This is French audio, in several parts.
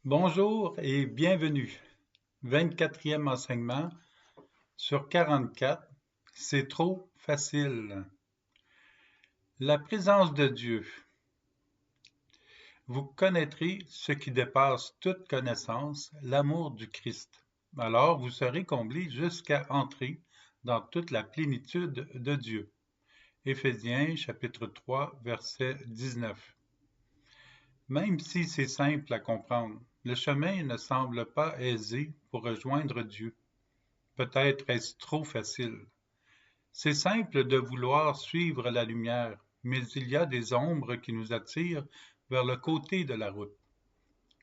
Bonjour et bienvenue. 24e enseignement sur 44. C'est trop facile. La présence de Dieu. Vous connaîtrez ce qui dépasse toute connaissance, l'amour du Christ. Alors vous serez comblés jusqu'à entrer dans toute la plénitude de Dieu. Éphésiens chapitre 3, verset 19. Même si c'est simple à comprendre, le chemin ne semble pas aisé pour rejoindre Dieu. Peut-être est-ce trop facile. C'est simple de vouloir suivre la lumière, mais il y a des ombres qui nous attirent vers le côté de la route.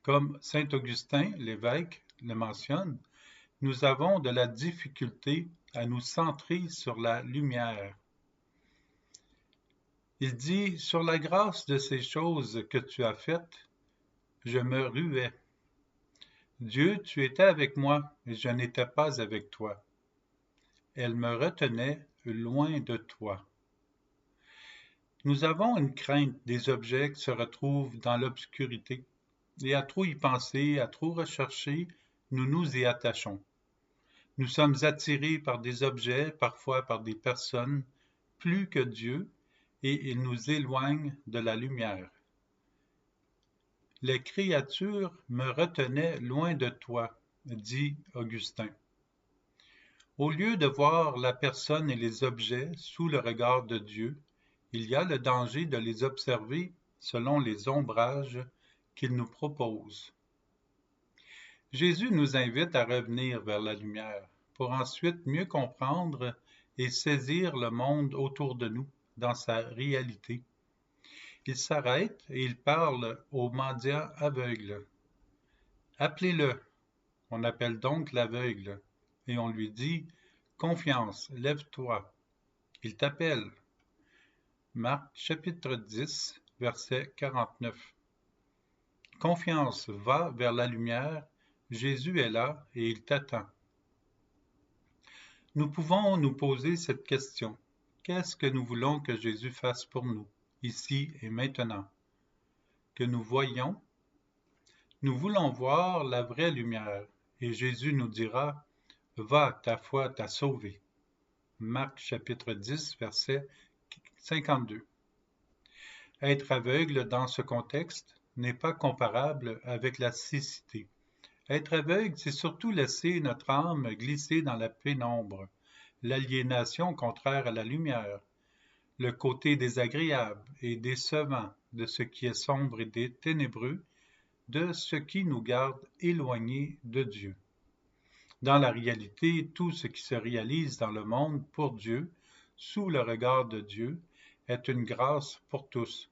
Comme saint Augustin, l'évêque, le mentionne, nous avons de la difficulté à nous centrer sur la lumière. Il dit, sur la grâce de ces choses que tu as faites, je me ruais. Dieu, tu étais avec moi, et je n'étais pas avec toi. Elle me retenait loin de toi. Nous avons une crainte des objets qui se retrouvent dans l'obscurité, et à trop y penser, à trop rechercher, nous nous y attachons. Nous sommes attirés par des objets, parfois par des personnes, plus que Dieu, et ils nous éloignent de la lumière. Les créatures me retenaient loin de toi, dit Augustin. Au lieu de voir la personne et les objets sous le regard de Dieu, il y a le danger de les observer selon les ombrages qu'il nous propose. Jésus nous invite à revenir vers la lumière pour ensuite mieux comprendre et saisir le monde autour de nous dans sa réalité. Il s'arrête et il parle au mendiant aveugle. Appelez-le. On appelle donc l'aveugle et on lui dit « Confiance, lève-toi ». Il t'appelle. Marc chapitre 10, verset 49. Confiance, va vers la lumière, Jésus est là et il t'attend. Nous pouvons nous poser cette question. Qu'est-ce que nous voulons que Jésus fasse pour nous, ici et maintenant? Que nous voyons? Nous voulons voir la vraie lumière et Jésus nous dira « Va, ta foi t'a sauvé ». Marc chapitre 10, verset 52. Être aveugle dans ce contexte n'est pas comparable avec la cécité. Être aveugle, c'est surtout laisser notre âme glisser dans la pénombre, l'aliénation contraire à la lumière, le côté désagréable et décevant de ce qui est sombre et ténébreux, de ce qui nous garde éloignés de Dieu. Dans la réalité, tout ce qui se réalise dans le monde pour Dieu, sous le regard de Dieu, est une grâce pour tous.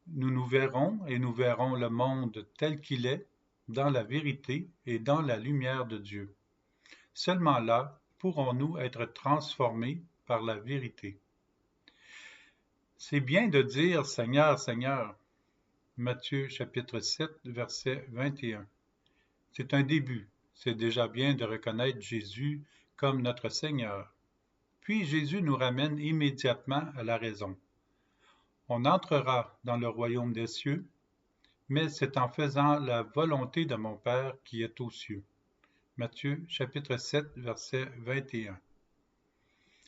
Nous nous verrons et nous verrons le monde tel qu'il est, dans la vérité et dans la lumière de Dieu. Seulement là pourrons-nous être transformés par la vérité. C'est bien de dire Seigneur, Seigneur. Matthieu chapitre 7, verset 21. C'est un début. C'est déjà bien de reconnaître Jésus comme notre Seigneur. Puis Jésus nous ramène immédiatement à la raison. On entrera dans le royaume des cieux, mais c'est en faisant la volonté de mon Père qui est aux cieux. Matthieu chapitre 7, verset 21.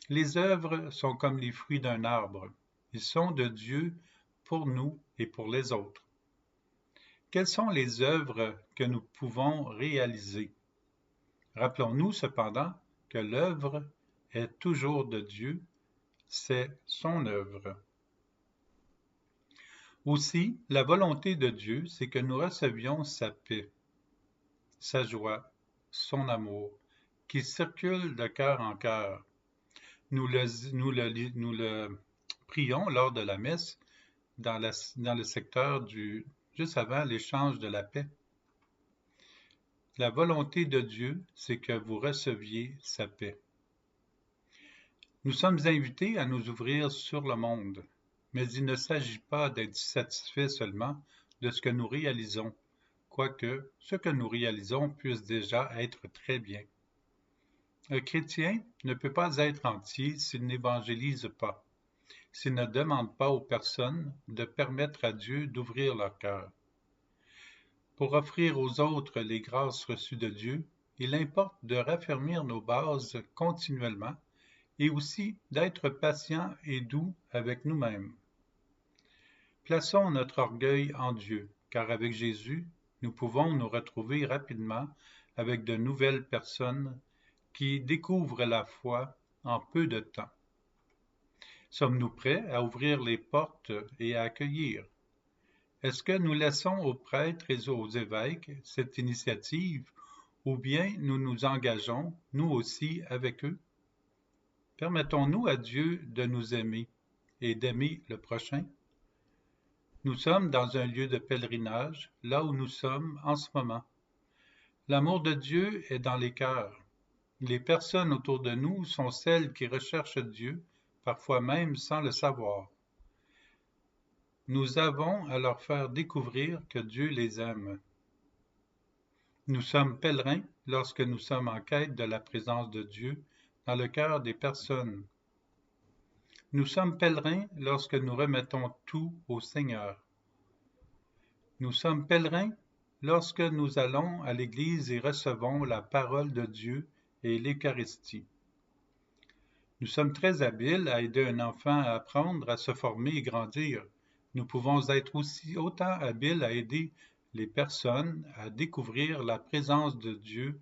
Les œuvres sont comme les fruits d'un arbre. Ils sont de Dieu pour nous et pour les autres. Quelles sont les œuvres que nous pouvons réaliser? Rappelons-nous cependant que l'œuvre est toujours de Dieu, c'est son œuvre. Aussi, la volonté de Dieu, c'est que nous recevions sa paix, sa joie, son amour, qui circule de cœur en cœur. Nous le prions lors de la messe dans le secteur juste avant l'échange de la paix. La volonté de Dieu, c'est que vous receviez sa paix. Nous sommes invités à nous ouvrir sur le monde, mais il ne s'agit pas d'être satisfait seulement de ce que nous réalisons, quoique ce que nous réalisons puisse déjà être très bien. Un chrétien ne peut pas être entier s'il n'évangélise pas, s'il ne demande pas aux personnes de permettre à Dieu d'ouvrir leur cœur. Pour offrir aux autres les grâces reçues de Dieu, il importe de raffermir nos bases continuellement et aussi d'être patient et doux avec nous-mêmes. Plaçons notre orgueil en Dieu, car avec Jésus, nous pouvons nous retrouver rapidement avec de nouvelles personnes qui découvrent la foi en peu de temps. Sommes-nous prêts à ouvrir les portes et à accueillir? Est-ce que nous laissons aux prêtres et aux évêques cette initiative ou bien nous nous engageons, nous aussi, avec eux? Permettons-nous à Dieu de nous aimer et d'aimer le prochain? Nous sommes dans un lieu de pèlerinage, là où nous sommes en ce moment. L'amour de Dieu est dans les cœurs. Les personnes autour de nous sont celles qui recherchent Dieu, parfois même sans le savoir. Nous avons à leur faire découvrir que Dieu les aime. Nous sommes pèlerins lorsque nous sommes en quête de la présence de Dieu dans le cœur des personnes. Nous sommes pèlerins lorsque nous remettons tout au Seigneur. Nous sommes pèlerins lorsque nous allons à l'Église et recevons la parole de Dieu et l'Eucharistie. Nous sommes très habiles à aider un enfant à apprendre, à se former et grandir. Nous pouvons être aussi autant habiles à aider les personnes à découvrir la présence de Dieu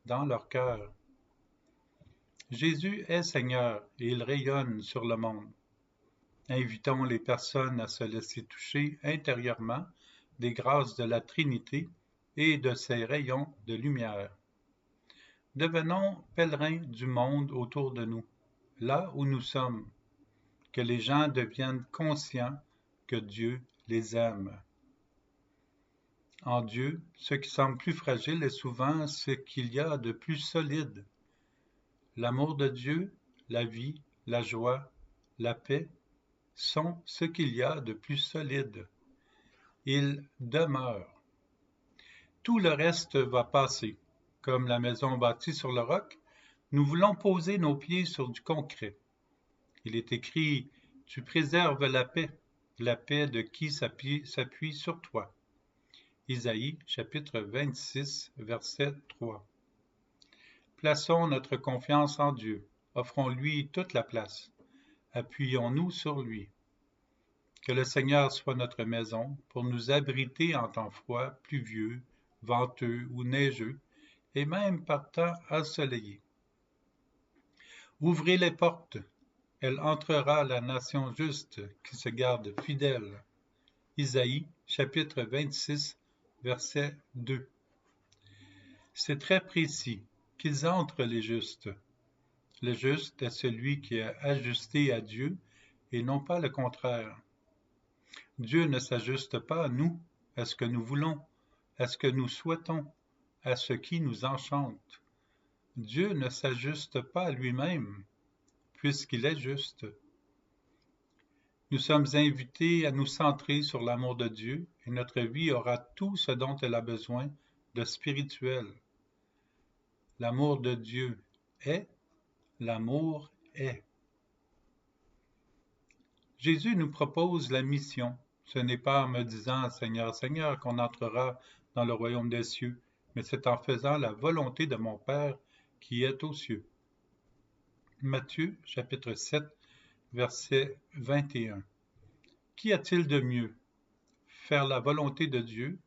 dans leur cœur. Jésus est Seigneur et il rayonne sur le monde. Invitons les personnes à se laisser toucher intérieurement des grâces de la Trinité et de ses rayons de lumière. Devenons pèlerins du monde autour de nous, là où nous sommes, que les gens deviennent conscients que Dieu les aime. En Dieu, ce qui semble plus fragile est souvent ce qu'il y a de plus solide. L'amour de Dieu, la vie, la joie, la paix sont ce qu'il y a de plus solide. Ils demeurent. Tout le reste va passer. Comme la maison bâtie sur le roc, nous voulons poser nos pieds sur du concret. Il est écrit « Tu préserves la paix de qui s'appuie sur toi ». Isaïe, chapitre 26, verset 3. Plaçons notre confiance en Dieu. Offrons-lui toute la place. Appuyons-nous sur lui. Que le Seigneur soit notre maison pour nous abriter en temps froid, pluvieux, venteux ou neigeux, et même par temps ensoleillé. Ouvrez les portes, elle entrera la nation juste qui se garde fidèle. Isaïe, chapitre 26, verset 2. C'est très précis qu'ils entrent les justes. Le juste est celui qui est ajusté à Dieu et non pas le contraire. Dieu ne s'ajuste pas à nous, à ce que nous voulons, à ce que nous souhaitons, à ce qui nous enchante. Dieu ne s'ajuste pas à lui-même, puisqu'il est juste. Nous sommes invités à nous centrer sur l'amour de Dieu et notre vie aura tout ce dont elle a besoin de spirituel. L'amour de Dieu est, l'amour est. Jésus nous propose la mission. Ce n'est pas en me disant « Seigneur, Seigneur » qu'on entrera dans le royaume des cieux, mais c'est en faisant la volonté de mon Père qui est aux cieux. Matthieu, chapitre 7, verset 21. Qu'y a-t-il de mieux? Faire la volonté de Dieu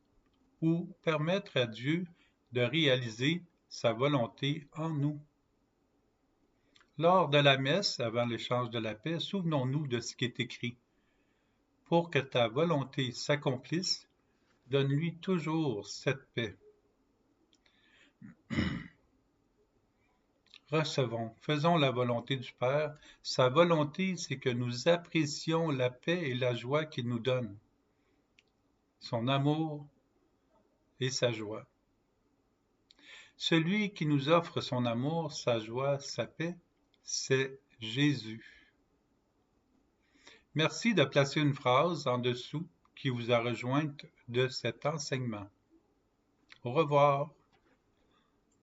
ou permettre à Dieu de réaliser sa volonté en nous? Lors de la messe, avant l'échange de la paix, souvenons-nous de ce qui est écrit. Pour que ta volonté s'accomplisse, donne-lui toujours cette paix. Recevons, faisons la volonté du Père. Sa volonté, c'est que nous apprécions la paix et la joie qu'il nous donne, son amour et sa joie. Celui qui nous offre son amour, sa joie, sa paix, c'est Jésus. Merci de placer une phrase en dessous qui vous a rejointe de cet enseignement. Au revoir.